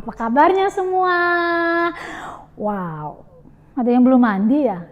Apa kabarnya semua? Wow, ada yang belum mandi ya?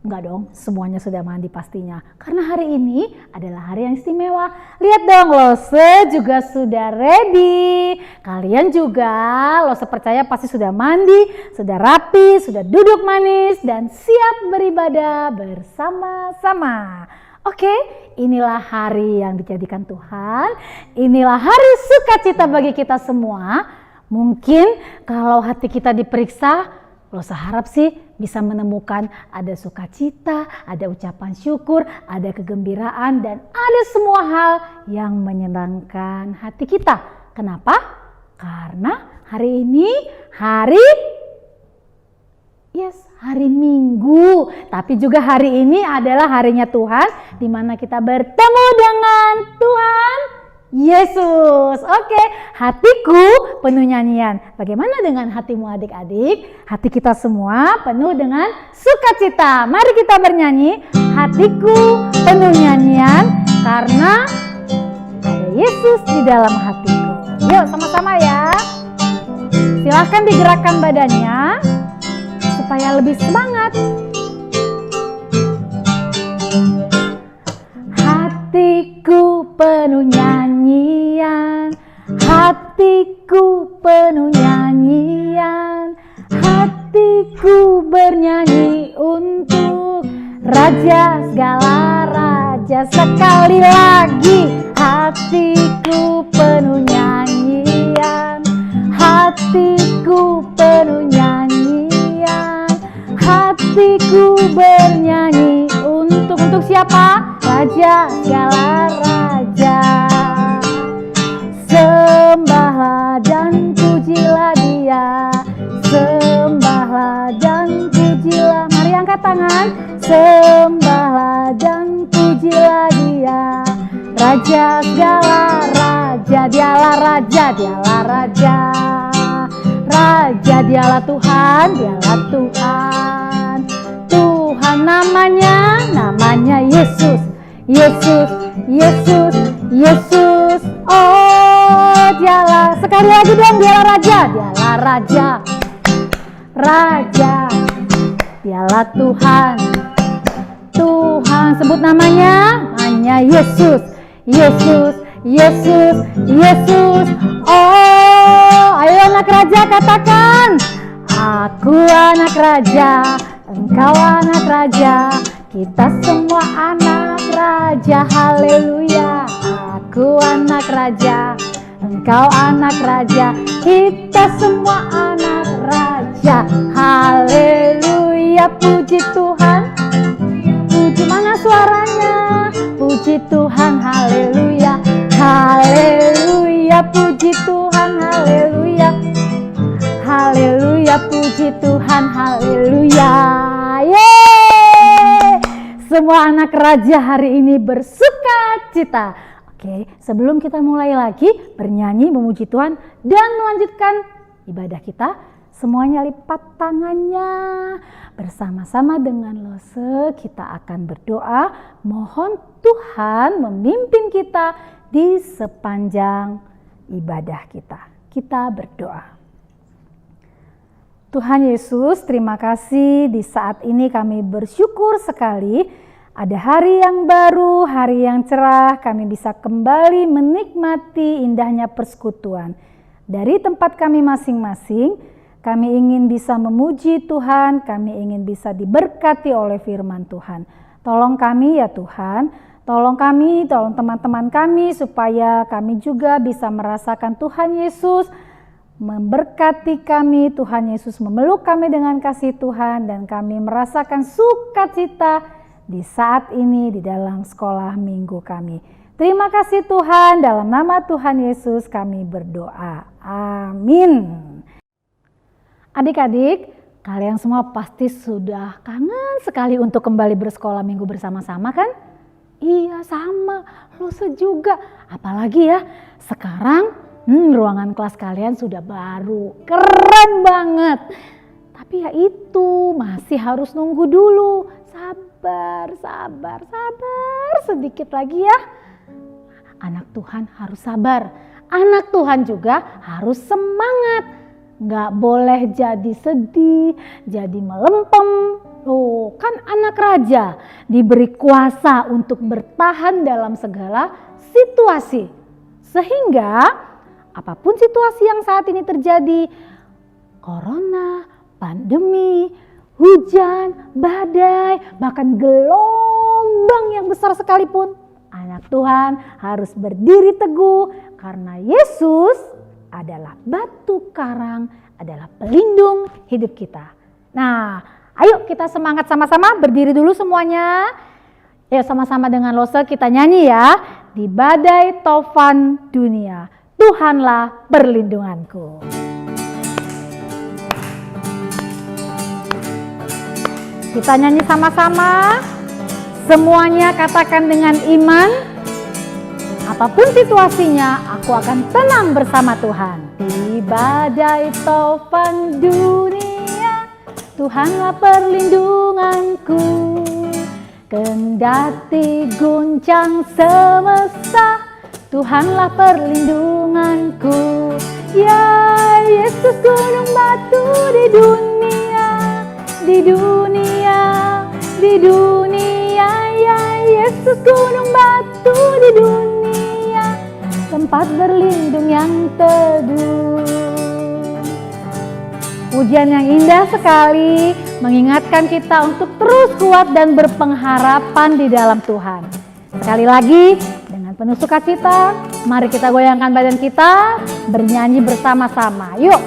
Enggak dong, semuanya sudah mandi pastinya. Karena hari ini adalah hari yang istimewa. Lihat dong, Lose juga sudah ready. Kalian juga, Lose percaya pasti sudah mandi, sudah rapi, sudah duduk manis, dan siap beribadah bersama-sama. Oke, inilah hari yang dijadikan Tuhan. Inilah hari sukacita bagi kita semua. Mungkin kalau hati kita diperiksa, Lose harap sih bisa menemukan ada sukacita, ada ucapan syukur, ada kegembiraan, dan ada semua hal yang menyenangkan hati kita. Kenapa? Karena hari ini hari Minggu. Tapi juga hari ini adalah harinya Tuhan, di mana kita bertemu dengan Tuhan Yesus. Oke, hatiku penuh nyanyian. Bagaimana dengan hatimu adik-adik? Hati kita semua penuh dengan sukacita. Mari kita bernyanyi, hatiku penuh nyanyian karena ada Yesus di dalam hatiku. Yuk sama-sama ya. Silahkan digerakkan badannya supaya lebih semangat. Hatiku penuh nyanyian, hatiku penuh nyanyian, hatiku bernyanyi untuk Raja segala raja. Sekali lagi, hatiku penuh nyanyian, hatiku penuh nyanyian, hatiku bernyanyi untuk siapa? Raja segala raja. Sembahlah dan pujilah dia, sembahlah dan pujilah. Mari angkat tangan. Sembahlah dan pujilah dia, Raja segala raja. Dialah raja, dialah raja. Raja, dialah Tuhan, dialah Tuhan. Tuhan namanya Yesus. Yesus, Yesus, Yesus. Oh, dialah, sekali lagi dong, dialah raja, dialah raja. Raja, dialah Tuhan. Tuhan, sebut namanya Yesus. Yesus, Yesus, Yesus. Oh, ayo anak raja katakan, aku anak raja, engkau anak raja, kita semua anak raja. Haleluya. Aku anak raja, engkau anak raja, kita semua anak raja. Haleluya. Puji Tuhan. Puji, mana suaranya? Puji Tuhan. Haleluya. Haleluya. Puji Tuhan. Haleluya. Haleluya. Puji Tuhan. Haleluya. Yeay! Semua anak raja hari ini bersuka cita. Oke, sebelum kita mulai lagi bernyanyi, memuji Tuhan dan melanjutkan ibadah kita, semuanya lipat tangannya. Bersama-sama dengan Lose kita akan berdoa, mohon Tuhan memimpin kita di sepanjang ibadah kita. Kita berdoa. Tuhan Yesus, terima kasih di saat ini kami bersyukur sekali ada hari yang baru, hari yang cerah, kami bisa kembali menikmati indahnya persekutuan. Dari tempat kami masing-masing, kami ingin bisa memuji Tuhan, kami ingin bisa diberkati oleh firman Tuhan. Tolong kami ya Tuhan, tolong kami, tolong teman-teman kami supaya kami juga bisa merasakan Tuhan Yesus memberkati kami. Tuhan Yesus memeluk kami dengan kasih Tuhan dan kami merasakan sukacita di saat ini di dalam sekolah minggu kami. Terima kasih Tuhan, dalam nama Tuhan Yesus kami berdoa. Amin. Adik-adik, kalian semua pasti sudah kangen sekali untuk kembali bersekolah minggu bersama-sama kan? Iya sama, Lose juga. Apalagi ya, sekarang ruangan kelas kalian sudah baru, keren banget. Tapi ya itu, masih harus nunggu dulu. Sabar sedikit lagi ya. Anak Tuhan harus sabar. anak Tuhan juga harus semangat. Nggak boleh jadi sedih, jadi melempem. Oh, kan anak raja diberi kuasa untuk bertahan dalam segala situasi. Sehingga apapun situasi yang saat ini terjadi, corona, pandemi, hujan, badai, bahkan gelombang yang besar sekalipun, anak Tuhan harus berdiri teguh karena Yesus adalah batu karang, adalah pelindung hidup kita. Nah, ayo kita semangat sama-sama, berdiri dulu semuanya. Ayo sama-sama dengan Lose kita nyanyi ya. Di badai tofan dunia, Tuhanlah perlindunganku. Kita nyanyi sama-sama. Semuanya katakan dengan iman. Apapun situasinya, aku akan tenang bersama Tuhan. Di badai tofan dunia, Tuhanlah perlindunganku. Kendati guncang semesta, Tuhanlah perlindunganku. Ya Yesus gunung batu di dunia, di dunia, di dunia. Ya Yesus gunung batu di dunia, tempat berlindung yang teduh. Pujian yang indah sekali mengingatkan kita untuk terus kuat dan berpengharapan di dalam Tuhan. Sekali lagi dengan penuh sukacita, mari kita goyangkan badan kita, bernyanyi bersama-sama. Yuk.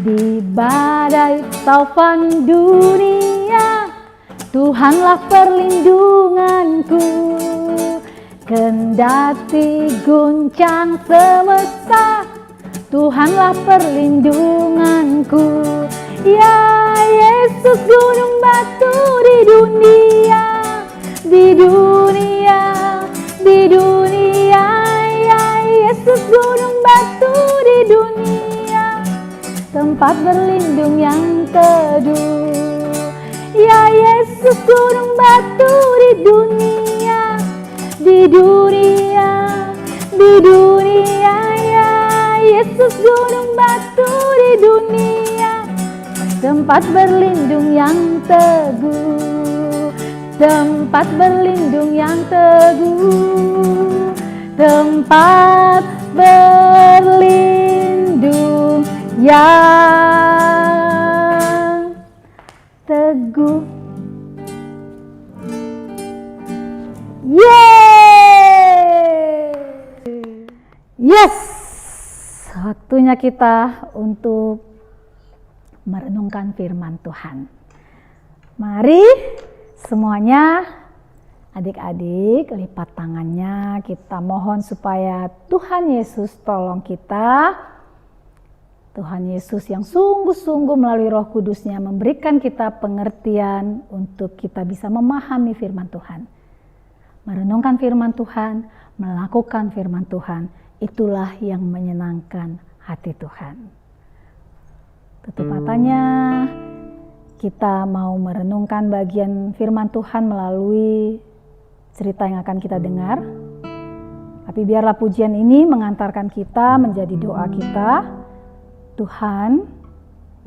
Di badai taufan dunia, Tuhanlah perlindunganku. Kendati guncang semesta, Tuhanlah perlindunganku. Ya Yesus gunung batu di dunia, di dunia, di dunia. Ya Yesus gunung batu di dunia, tempat berlindung yang teduh. Ya Yesus gunung batu di dunia, di dunia, di dunia. Ya Yesus gunung batu di dunia, tempat berlindung yang teguh, tempat berlindung yang teguh, tempat berlindung yang teguh. Yeay! Yes! Waktunya kita untuk merenungkan firman Tuhan. Mari semuanya adik-adik lipat tangannya, kita mohon supaya Tuhan Yesus tolong kita. Tuhan Yesus yang sungguh-sungguh melalui Roh Kudus-Nya memberikan kita pengertian untuk kita bisa memahami firman Tuhan. Merenungkan firman Tuhan, melakukan firman Tuhan, itulah yang menyenangkan hati Tuhan. Tutup matanya, kita mau merenungkan bagian firman Tuhan melalui cerita yang akan kita dengar. Tapi biarlah pujian ini mengantarkan kita menjadi doa kita. Tuhan,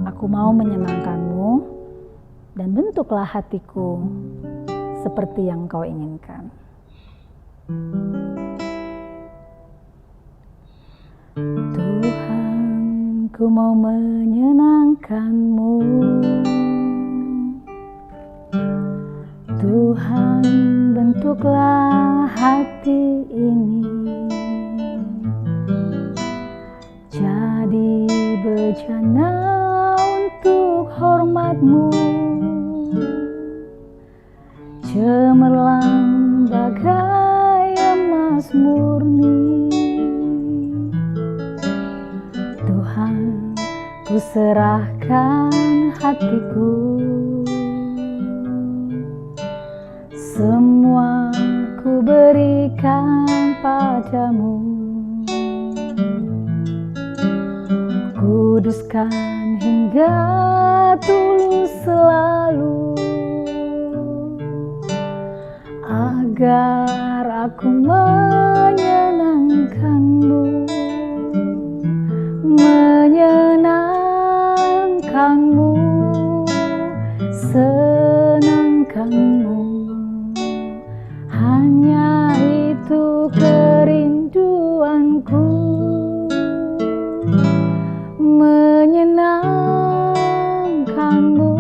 aku mau menyenangkan-Mu dan bentuklah hatiku seperti yang Kau inginkan. Tuhan, ku mau menyenangkan-Mu. Tuhan, bentuklah hati ini jadi bejana untuk hormat-Mu, cemerlang bagai emas murni. Tuhan, ku serahkan hatiku, semua ku berikan padamu. Kuduskan hingga tulus selalu, agar aku menyenangkanmu, menyenangkanmu, senangkanmu. Hanya itu kerinduanku, menyenangkanmu,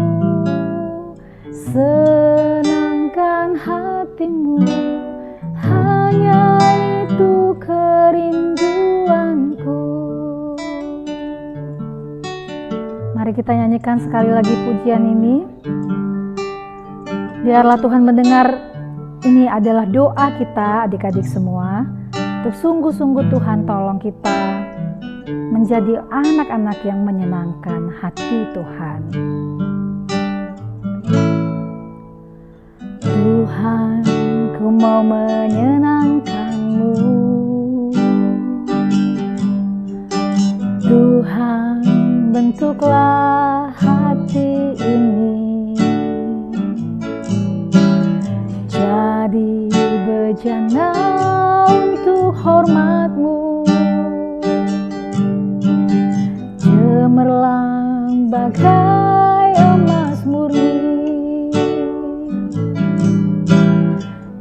senangkan hatimu. Hanya itu kerinduanku. Mari kita nyanyikan sekali lagi pujian ini. Biarlah Tuhan mendengar. Ini adalah doa kita adik-adik semua. Untuk sungguh-sungguh Tuhan tolong kita menjadi anak-anak yang menyenangkan hati Tuhan. Tuhan, ku mau menyenangkanmu. Tuhan, bentuklah hati ini jadi bejana untuk hormat-Mu, cemerlang bagai emas murni.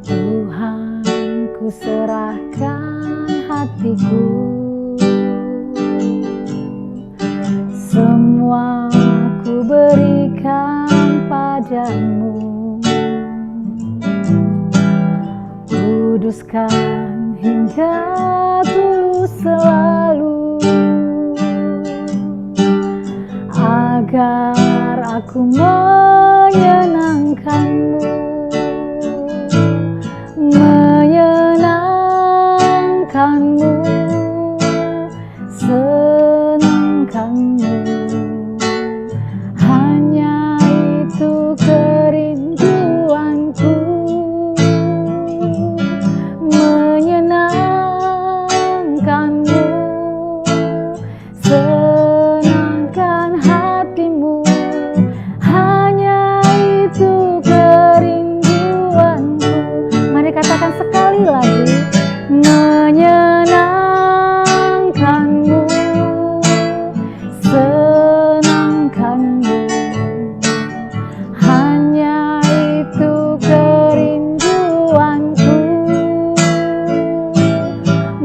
Tuhan, ku serahkan hatiku, semua ku berikan padamu. Kuduskan hingga tulus selalu, agar aku menyenangkanmu, menyenangkanmu, senangkanmu. Hanya itu kerinduanku, menyenangkanmu, senangkan hatimu. Hanya itu kerinduanku. Mari katakan sekali lagi, menyenangkanmu, senangkanmu. Hanya itu kerinduanku,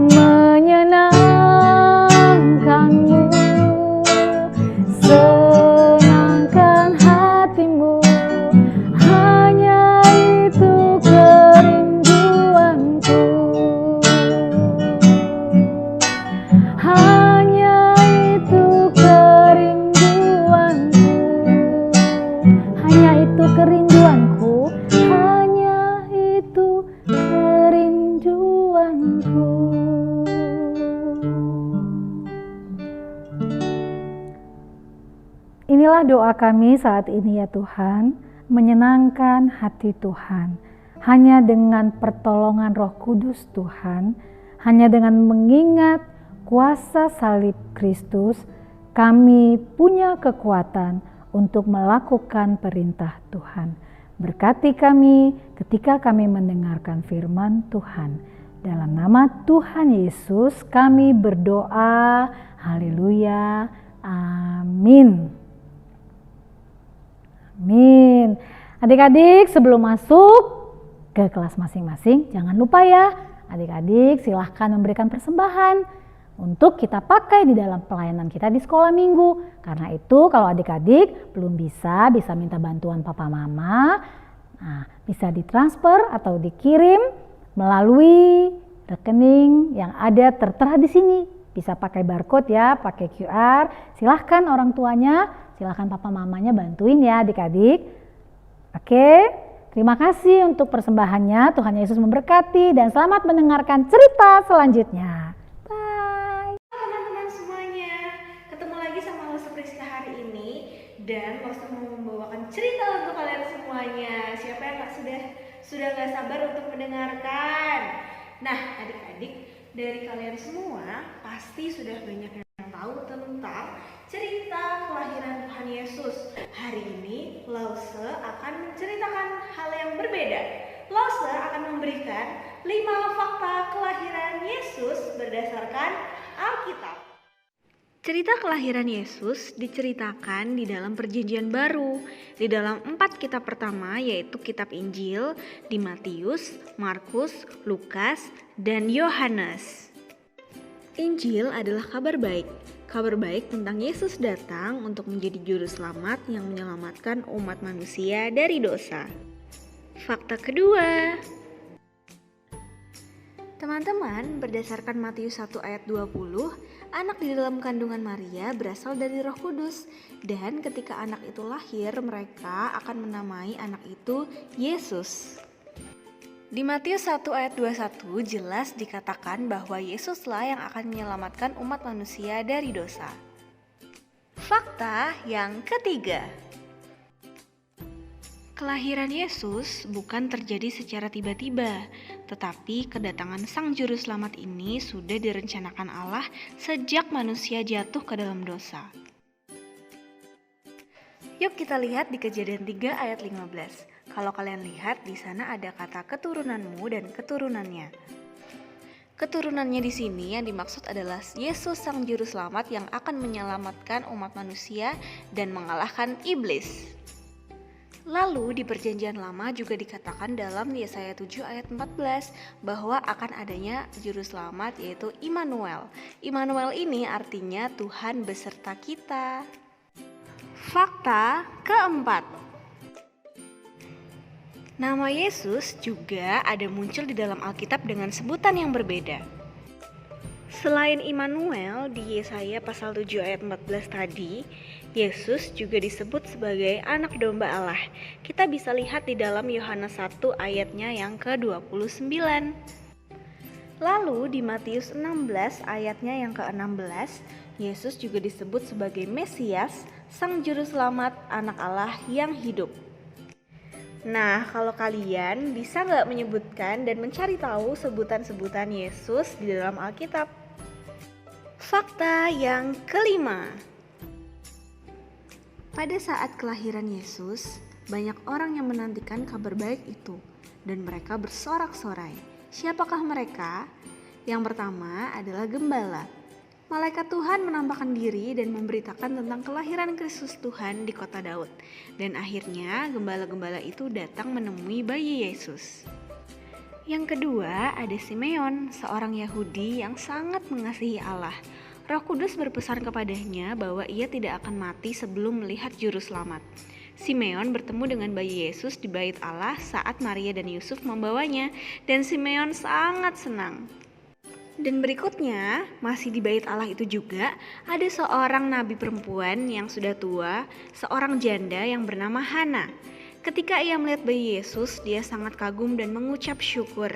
menyenangkanmu, senangkan hatimu. Hanya itu kerinduanku, hanya itu kerinduanku, hanya itu kerinduanku, hanya itu kerinduanku. Inilah doa kami saat ini ya Tuhan, menyenangkan hati Tuhan. Hanya dengan pertolongan Roh Kudus Tuhan, hanya dengan mengingat kuasa salib Kristus, kami punya kekuatan untuk melakukan perintah Tuhan. Berkati kami ketika kami mendengarkan firman Tuhan. Dalam nama Tuhan Yesus kami berdoa. Haleluya. Amin. Amin. Adik-adik, sebelum masuk ke kelas masing-masing, jangan lupa ya, adik-adik silahkan memberikan persembahan untuk kita pakai di dalam pelayanan kita di sekolah minggu. Karena itu kalau adik-adik belum bisa minta bantuan papa mama, nah, bisa ditransfer atau dikirim melalui rekening yang ada tertera di sini. Bisa pakai barcode ya, pakai QR. Silahkan orang tuanya, silahkan papa mamanya bantuin ya adik-adik. Oke, terima kasih untuk persembahannya. Tuhan Yesus memberkati dan selamat mendengarkan cerita selanjutnya. Bye. Teman-teman semuanya, ketemu lagi sama Loster Priska hari ini. Dan Loster mau membawakan cerita untuk kalian semuanya. Siapa yang sudah gak sabar untuk mendengarkan? Nah adik-adik, dari kalian semua pasti sudah banyak yang tahu tentang cerita kelahiran Tuhan Yesus. Hari ini Lause akan menceritakan hal yang berbeda. Lose akan memberikan 5 fakta kelahiran Yesus berdasarkan Alkitab. Cerita kelahiran Yesus diceritakan di dalam Perjanjian Baru, di dalam 4 kitab pertama yaitu kitab Injil di Matius, Markus, Lukas, dan Yohanes. Injil adalah kabar baik tentang Yesus datang untuk menjadi juru selamat yang menyelamatkan umat manusia dari dosa. Fakta kedua, teman-teman, berdasarkan Matius 1 ayat 20, anak di dalam kandungan Maria berasal dari Roh Kudus, dan ketika anak itu lahir, mereka akan menamai anak itu Yesus. Di Matius 1 ayat 21 jelas dikatakan bahwa Yesuslah yang akan menyelamatkan umat manusia dari dosa. Fakta yang ketiga, kelahiran Yesus bukan terjadi secara tiba-tiba, tetapi kedatangan Sang Juru Selamat ini sudah direncanakan Allah sejak manusia jatuh ke dalam dosa. Yuk kita lihat di Kejadian 3 ayat 15. Kalau kalian lihat di sana ada kata keturunanmu dan keturunannya. Keturunannya di sini yang dimaksud adalah Yesus Sang Juru Selamat yang akan menyelamatkan umat manusia dan mengalahkan iblis. Lalu di Perjanjian Lama juga dikatakan dalam Yesaya 7 ayat 14 bahwa akan adanya juru selamat yaitu Immanuel. Immanuel ini artinya Tuhan beserta kita. Fakta keempat, nama Yesus juga ada muncul di dalam Alkitab dengan sebutan yang berbeda. Selain Immanuel di Yesaya pasal 7 ayat 14 tadi, Yesus juga disebut sebagai anak domba Allah. Kita bisa lihat di dalam Yohanes 1 ayatnya yang ke-29. Lalu di Matius 16 ayatnya yang ke-16, Yesus juga disebut sebagai Mesias, Sang Juru Selamat, anak Allah yang hidup. Nah, kalau kalian bisa nggak menyebutkan dan mencari tahu sebutan-sebutan Yesus di dalam Alkitab? Fakta yang kelima, pada saat kelahiran Yesus, banyak orang yang menantikan kabar baik itu, dan mereka bersorak-sorai. Siapakah mereka? Yang pertama adalah gembala. Malaikat Tuhan menampakkan diri dan memberitakan tentang kelahiran Kristus Tuhan di kota Daud. Dan akhirnya gembala-gembala itu datang menemui bayi Yesus. Yang kedua ada Simeon, seorang Yahudi yang sangat mengasihi Allah. Roh Kudus berpesan kepadanya bahwa ia tidak akan mati sebelum melihat Juru Selamat. Simeon bertemu dengan bayi Yesus di bait Allah saat Maria dan Yusuf membawanya, dan Simeon sangat senang. Dan berikutnya, masih di bait Allah itu juga, ada seorang nabi perempuan yang sudah tua, seorang janda yang bernama Hana. Ketika ia melihat bayi Yesus, dia sangat kagum dan mengucap syukur.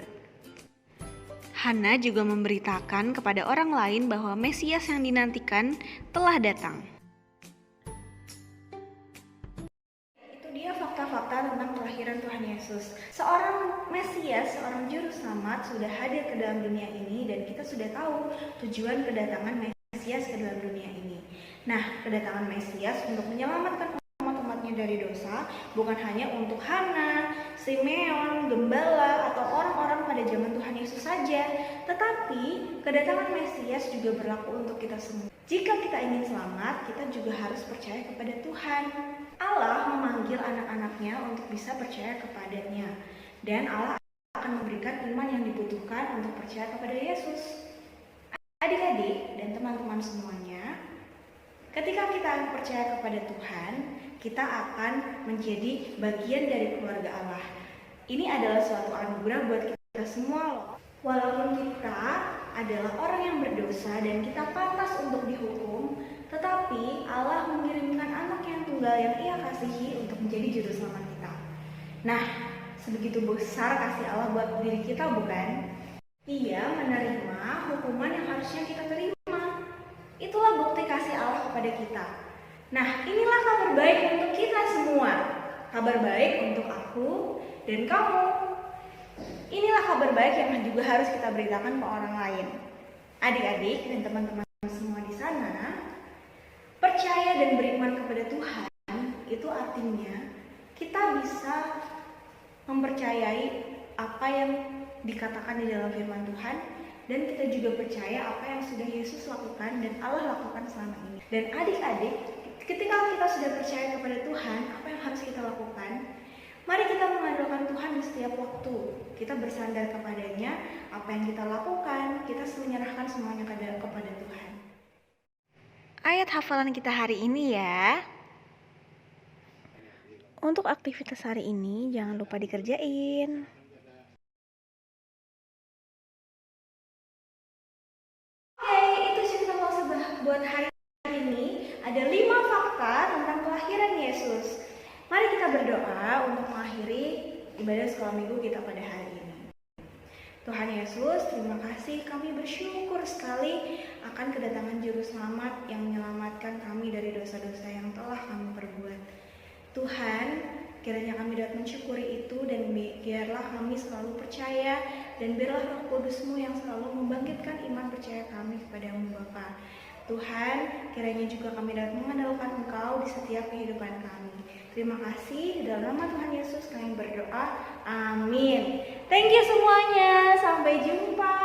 Hana juga memberitakan kepada orang lain bahwa Mesias yang dinantikan telah datang. Itu dia fakta-fakta tentang kelahiran Tuhan Yesus. Seorang Mesias, seorang juru selamat sudah hadir ke dalam dunia ini, dan kita sudah tahu tujuan kedatangan Mesias ke dalam dunia ini. Nah, kedatangan Mesias untuk menyelamatkan umat-umatnya dari dosa bukan hanya untuk Hana, Simeon, gembala, atau orang-orang pada zaman Tuhan Yesus saja, tetapi kedatangan Mesias juga berlaku untuk kita semua. Jika kita ingin selamat, kita juga harus percaya kepada Tuhan. Allah memanggil anak-anaknya untuk bisa percaya kepadanya, dan Allah akan memberikan iman yang dibutuhkan untuk percaya kepada Yesus. Adik-adik dan teman-teman semuanya, ketika kita percaya kepada Tuhan, kita akan menjadi bagian dari keluarga Allah. Ini adalah suatu anugerah buat kita semua loh. Walaupun kita adalah orang yang berdosa dan kita pantas untuk dihukum, tetapi Allah mengirimkan anak yang tunggal yang Ia kasihi untuk menjadi juru selamat kita. Nah, sebegitu besar kasih Allah buat diri kita, bukan? Ia menerima hukuman yang harusnya kita terima. Itulah bukti kasih Allah kepada kita. Nah, inilah kabar baik untuk kita semua. Kabar baik untuk aku dan kamu. Inilah kabar baik yang juga harus kita beritakan ke orang lain. Adik-adik dan teman-teman semua di sana, percaya dan beriman kepada Tuhan itu artinya kita bisa mempercayai apa yang dikatakan di dalam firman Tuhan, dan kita juga percaya apa yang sudah Yesus lakukan dan Allah lakukan selama ini. Dan adik-adik, ketika kita sudah percaya kepada Tuhan, apa yang harus kita lakukan? Mari kita mengandalkan Tuhan di setiap waktu. Kita bersandar kepadanya, apa yang kita lakukan, kita menyerahkan semuanya kepada Tuhan. Ayat hafalan kita hari ini ya. Untuk aktivitas hari ini jangan lupa dikerjain. Oke, itu cerita buat hari ini. Ada 5 fakta tentang kelahiran Yesus. Mari kita berdoa untuk mengakhiri ibadah sekolah minggu kita pada hari ini. Tuhan Yesus, terima kasih, kami bersyukur sekali akan kedatangan Juru Selamat yang menyelamatkan kami dari dosa-dosa yang telah kami perbuat. Tuhan, kiranya kami dapat mensyukuri itu dan biarlah kami selalu percaya dan biarlah Roh Kudus-Mu yang selalu membangkitkan iman percaya kami kepada-Mu Bapa. Tuhan, kiranya juga kami dapat mengandalkan Engkau di setiap kehidupan kami. Terima kasih, dalam nama Tuhan Yesus kami berdoa. Amin. Thank you semuanya. Sampai jumpa.